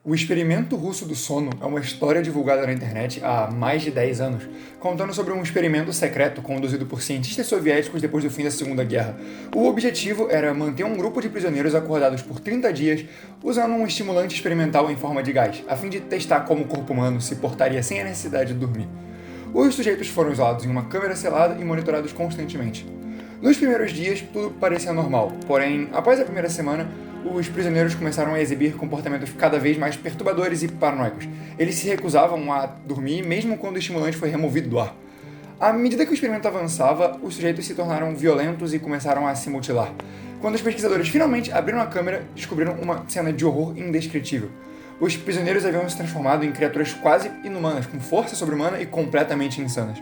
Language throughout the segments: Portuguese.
O experimento russo do sono é uma história divulgada na internet há mais de 10 anos, contando sobre um experimento secreto conduzido por cientistas soviéticos depois do fim da Segunda Guerra. O objetivo era manter um grupo de prisioneiros acordados por 30 dias usando um estimulante experimental em forma de gás, a fim de testar como o corpo humano se portaria sem a necessidade de dormir. Os sujeitos foram isolados em uma câmera selada e monitorados constantemente. Nos primeiros dias, tudo parecia normal, porém, após a primeira semana, os prisioneiros começaram a exibir comportamentos cada vez mais perturbadores e paranoicos. Eles se recusavam a dormir mesmo quando o estimulante foi removido do ar. À medida que o experimento avançava, os sujeitos se tornaram violentos e começaram a se mutilar. Quando os pesquisadores finalmente abriram a câmera, descobriram uma cena de horror indescritível. Os prisioneiros haviam se transformado em criaturas quase inumanas, com força sobre-humana e completamente insanas.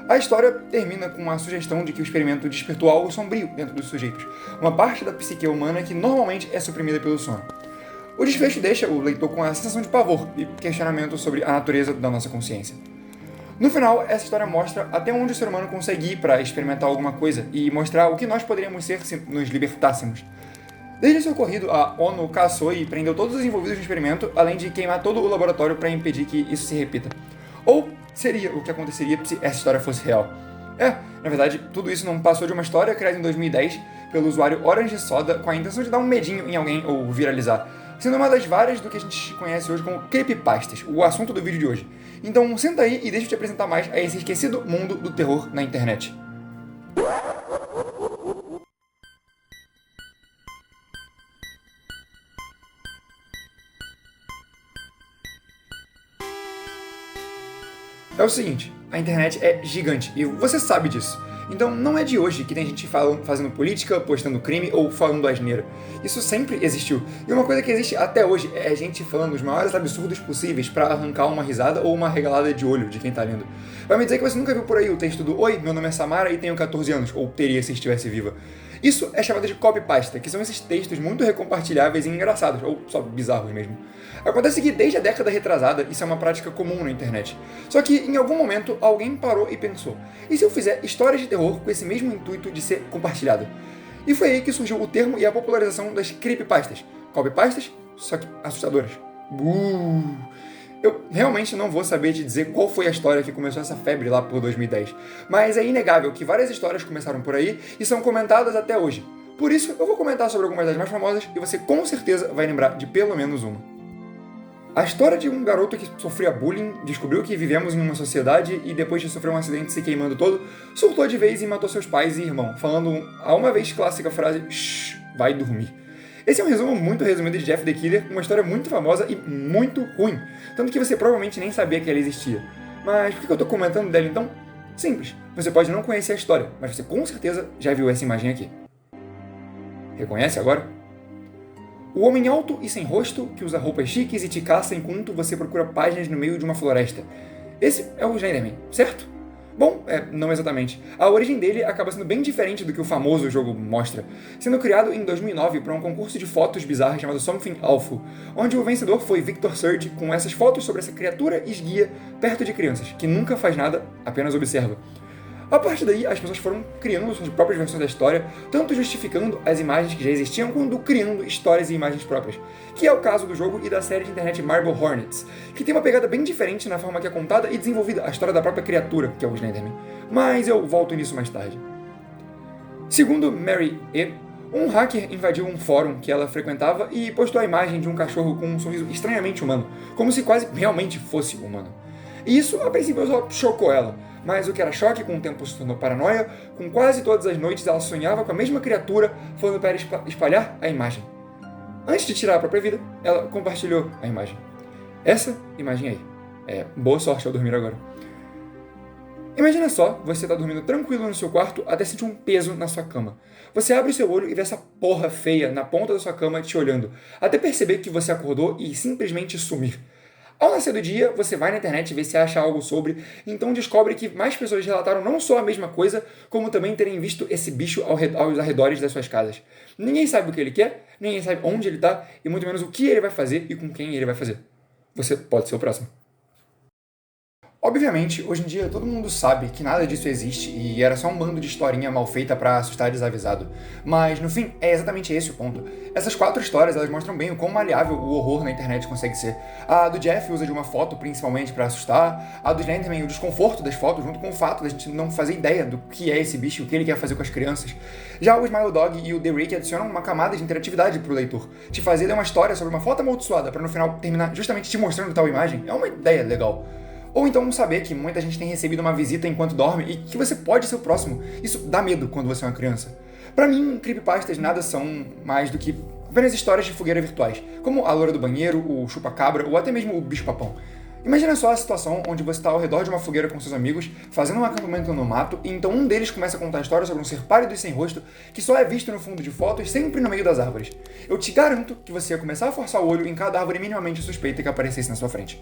A história termina com a sugestão de que o experimento despertou algo sombrio dentro dos sujeitos, uma parte da psique humana que normalmente é suprimida pelo sono. O desfecho deixa o leitor com a sensação de pavor e questionamento sobre a natureza da nossa consciência. No final, essa história mostra até onde o ser humano consegue ir para experimentar alguma coisa e mostrar o que nós poderíamos ser se nos libertássemos. Desde seu ocorrido, a ONU caçou e prendeu todos os envolvidos no experimento, além de queimar todo o laboratório para impedir que isso se repita. Ou seria o que aconteceria se essa história fosse real. Na verdade, tudo isso não passou de uma história criada em 2010 pelo usuário Orange Soda com a intenção de dar um medinho em alguém ou viralizar, sendo uma das várias do que a gente conhece hoje como creepypastas, o assunto do vídeo de hoje. Então senta aí e deixa eu te apresentar mais a esse esquecido mundo do terror na internet. É o seguinte, a internet é gigante e você sabe disso. Então não é de hoje que tem gente fazendo política, postando crime ou falando asneira. Isso sempre existiu. E uma coisa que existe até hoje é gente falando os maiores absurdos possíveis pra arrancar uma risada ou uma regalada de olho de quem tá lendo. Vai me dizer que você nunca viu por aí o texto do "Oi, meu nome é Samara e tenho 14 anos", ou teria se estivesse viva. Isso é chamado de copypasta, que são esses textos muito recompartilháveis e engraçados, ou só bizarros mesmo. Acontece que desde a década retrasada isso é uma prática comum na internet. Só que em algum momento alguém parou e pensou: e se eu fizer histórias de terror com esse mesmo intuito de ser compartilhado? E foi aí que surgiu o termo e a popularização das creepypastas. Copypastas, só que assustadoras. Eu realmente não vou saber te dizer qual foi a história que começou essa febre lá por 2010, mas é inegável que várias histórias começaram por aí e são comentadas até hoje. Por isso, eu vou comentar sobre algumas das mais famosas e você com certeza vai lembrar de pelo menos uma. A história de um garoto que sofria bullying, descobriu que vivemos em uma sociedade e depois de sofrer um acidente se queimando todo, surtou de vez e matou seus pais e irmão, falando a uma vez clássica frase "Shh, vai dormir". Esse é um resumo muito resumido de Jeff the Killer, uma história muito famosa e muito ruim, tanto que você provavelmente nem sabia que ela existia. Mas por que eu tô comentando dela então? Simples, você pode não conhecer a história, mas você com certeza já viu essa imagem aqui. Reconhece agora? O homem alto e sem rosto, que usa roupas chiques e te caça enquanto você procura páginas no meio de uma floresta. Esse é o Slenderman, certo? Bom, não exatamente. A origem dele acaba sendo bem diferente do que o famoso jogo mostra, sendo criado em 2009 para um concurso de fotos bizarras chamado Something Awful, onde o vencedor foi Victor Surge com essas fotos sobre essa criatura esguia perto de crianças, que nunca faz nada, apenas observa. A partir daí, as pessoas foram criando suas próprias versões da história, tanto justificando as imagens que já existiam, quanto criando histórias e imagens próprias, que é o caso do jogo e da série de internet Marble Hornets, que tem uma pegada bem diferente na forma que é contada e desenvolvida a história da própria criatura, que é o Slenderman. Mas eu volto nisso mais tarde. Segundo Mary E., um hacker invadiu um fórum que ela frequentava e postou a imagem de um cachorro com um sorriso estranhamente humano, como se quase realmente fosse humano. E isso, a princípio, só chocou ela, mas o que era choque com o tempo se tornou paranoia, com quase todas as noites ela sonhava com a mesma criatura falando para ela espalhar a imagem. Antes de tirar a própria vida, ela compartilhou a imagem. Essa imagem aí. Boa sorte ao dormir agora. Imagina só, você tá dormindo tranquilo no seu quarto até sentir um peso na sua cama. Você abre o seu olho e vê essa porra feia na ponta da sua cama te olhando, até perceber que você acordou e simplesmente sumir. Ao nascer do dia, você vai na internet ver se acha algo sobre, então descobre que mais pessoas relataram não só a mesma coisa, como também terem visto esse bicho aos arredores das suas casas. Ninguém sabe o que ele quer, ninguém sabe onde ele tá, e muito menos o que ele vai fazer e com quem ele vai fazer. Você pode ser o próximo. Obviamente, hoje em dia todo mundo sabe que nada disso existe e era só um bando de historinha mal feita pra assustar desavisado. Mas, no fim, é exatamente esse o ponto. Essas 4 histórias, elas mostram bem o quão maleável o horror na internet consegue ser. A do Jeff usa de uma foto principalmente pra assustar, a do Slenderman o desconforto das fotos junto com o fato da gente não fazer ideia do que é esse bicho, o que ele quer fazer com as crianças. Já o Smile Dog e o The Rick adicionam uma camada de interatividade pro leitor. Te fazer ler uma história sobre uma foto amaldiçoada pra no final terminar justamente te mostrando tal imagem é uma ideia legal. Ou então saber que muita gente tem recebido uma visita enquanto dorme e que você pode ser o próximo. Isso dá medo quando você é uma criança. Pra mim, creepypastas nada são mais do que apenas histórias de fogueira virtuais, como a loura do banheiro, o chupa-cabra ou até mesmo o bicho-papão. Imagina só a situação onde você está ao redor de uma fogueira com seus amigos, fazendo um acampamento no mato, e então um deles começa a contar a história sobre um ser pálido e sem rosto que só é visto no fundo de fotos, sempre no meio das árvores. Eu te garanto que você ia começar a forçar o olho em cada árvore minimamente suspeita que aparecesse na sua frente.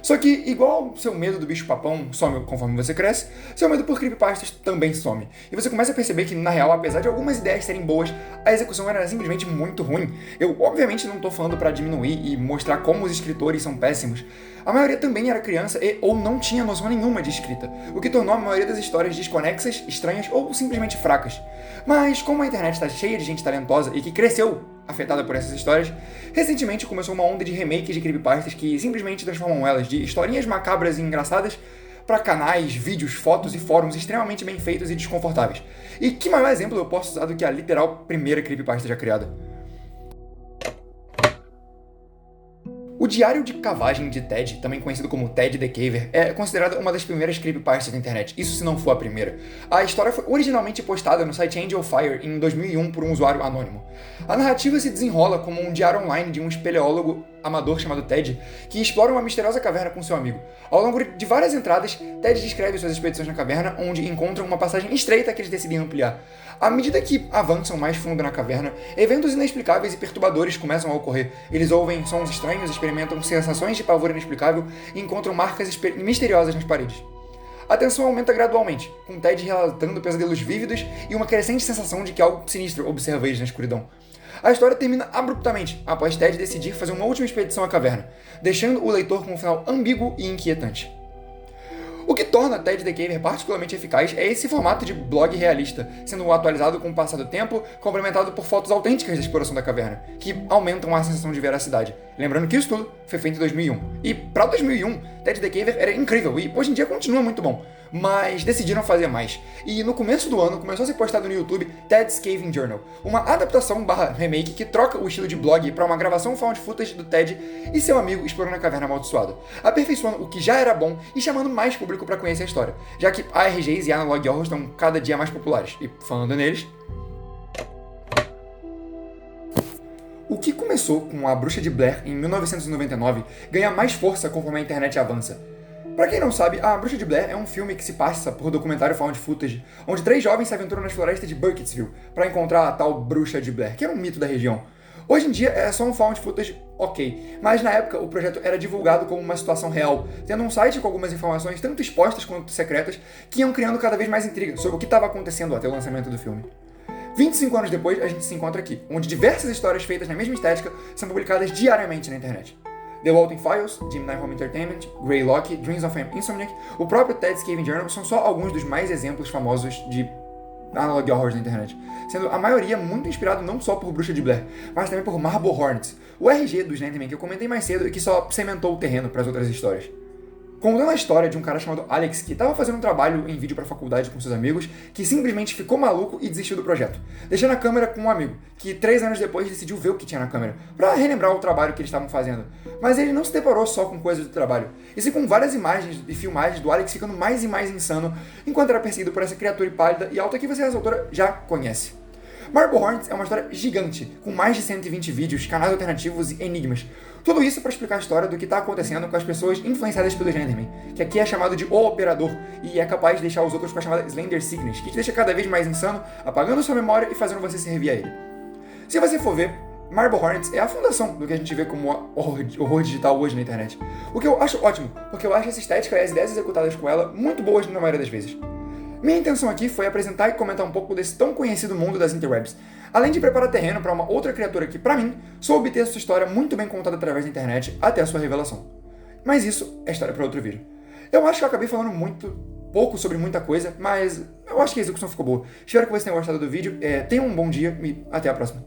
Só que, igual seu medo do bicho-papão some conforme você cresce, seu medo por creepypastas também some. E você começa a perceber que, na real, apesar de algumas ideias serem boas, a execução era simplesmente muito ruim. Eu, obviamente, não tô falando pra diminuir e mostrar como os escritores são péssimos. A maioria também era criança e ou não tinha noção nenhuma de escrita, o que tornou a maioria das histórias desconexas, estranhas ou simplesmente fracas. Mas, como a internet está cheia de gente talentosa e que cresceu afetada por essas histórias, recentemente começou uma onda de remakes de creepypastas que simplesmente transformam elas de historinhas macabras e engraçadas para canais, vídeos, fotos e fóruns extremamente bem feitos e desconfortáveis. E que maior exemplo eu posso usar do que a literal primeira creepypasta já criada? O Diário de Cavagem de Ted, também conhecido como Ted the Caver, é considerada uma das primeiras creepypastas da internet, isso se não for a primeira. A história foi originalmente postada no site Angel Fire em 2001 por um usuário anônimo. A narrativa se desenrola como um diário online de um espeleólogo amador chamado Ted, que explora uma misteriosa caverna com seu amigo. Ao longo de várias entradas, Ted descreve suas expedições na caverna, onde encontram uma passagem estreita que eles decidem ampliar. À medida que avançam mais fundo na caverna, eventos inexplicáveis e perturbadores começam a ocorrer. Eles ouvem sons estranhos, experimentam sensações de pavor inexplicável e encontram marcas misteriosas nas paredes. A tensão aumenta gradualmente, com Ted relatando pesadelos vívidos e uma crescente sensação de que algo sinistro observa eles na escuridão. A história termina abruptamente, após Ted decidir fazer uma última expedição à caverna, deixando o leitor com um final ambíguo e inquietante. O que torna Ted the Caver particularmente eficaz é esse formato de blog realista, sendo atualizado com o passar do tempo, complementado por fotos autênticas da exploração da caverna, que aumentam a sensação de veracidade. Lembrando que isso tudo foi feito em 2001. E para 2001, Ted the Caver era incrível e hoje em dia continua muito bom. Mas decidiram fazer mais. E no começo do ano começou a ser postado no YouTube Ted's Caving Journal, uma adaptação / remake que troca o estilo de blog para uma gravação found footage do Ted e seu amigo explorando a caverna amaldiçoada, aperfeiçoando o que já era bom e chamando mais público para conhecer a história, já que ARGs e Analog Horror estão cada dia mais populares. E falando neles, o que começou com A Bruxa de Blair em 1999 ganha mais força conforme a internet avança. Pra quem não sabe, A Bruxa de Blair é um filme que se passa por documentário found footage, onde 3 jovens se aventuram nas florestas de Burkittsville para encontrar a tal Bruxa de Blair, que era um mito da região. Hoje em dia é só um found footage ok, mas na época o projeto era divulgado como uma situação real, tendo um site com algumas informações tanto expostas quanto secretas que iam criando cada vez mais intriga sobre o que estava acontecendo até o lançamento do filme. 25 anos depois, a gente se encontra aqui, onde diversas histórias feitas na mesma estética são publicadas diariamente na internet. The Walton Files, Gemini Home Entertainment, Greylock, Dreams of Insomniac, o próprio Ted's Caving Journal são só alguns dos mais exemplos famosos de analog horrors na internet, sendo a maioria muito inspirado não só por Bruxa de Blair, mas também por Marble Hornets, o RG do Slenderman que eu comentei mais cedo e que só cimentou o terreno para as outras histórias. Contando a história de um cara chamado Alex que estava fazendo um trabalho em vídeo para a faculdade com seus amigos, que simplesmente ficou maluco e desistiu do projeto, deixando a câmera com um amigo, que 3 anos depois decidiu ver o que tinha na câmera, para relembrar o trabalho que eles estavam fazendo. Mas ele não se deparou só com coisas do trabalho, e sim com várias imagens e filmagens do Alex ficando mais e mais insano, enquanto era perseguido por essa criatura pálida e alta que você, essa autora, já conhece. Marble Hornets é uma história gigante, com mais de 120 vídeos, canais alternativos e enigmas. Tudo isso para explicar a história do que está acontecendo com as pessoas influenciadas pelo Slenderman, que aqui é chamado de O Operador, e é capaz de deixar os outros com a chamada Slender Sickness, que te deixa cada vez mais insano, apagando sua memória e fazendo você servir a ele. Se você for ver, Marble Hornets é a fundação do que a gente vê como horror digital hoje na internet. O que eu acho ótimo, porque eu acho essa estética e as ideias executadas com ela muito boas na maioria das vezes. Minha intenção aqui foi apresentar e comentar um pouco desse tão conhecido mundo das interwebs, além de preparar terreno para uma outra criatura que, pra mim, soube ter sua história muito bem contada através da internet até a sua revelação. Mas isso é história para outro vídeo. Eu acho que eu acabei falando muito pouco sobre muita coisa, mas eu acho que a execução ficou boa. Espero que vocês tenham gostado do vídeo. Tenham um bom dia e até a próxima.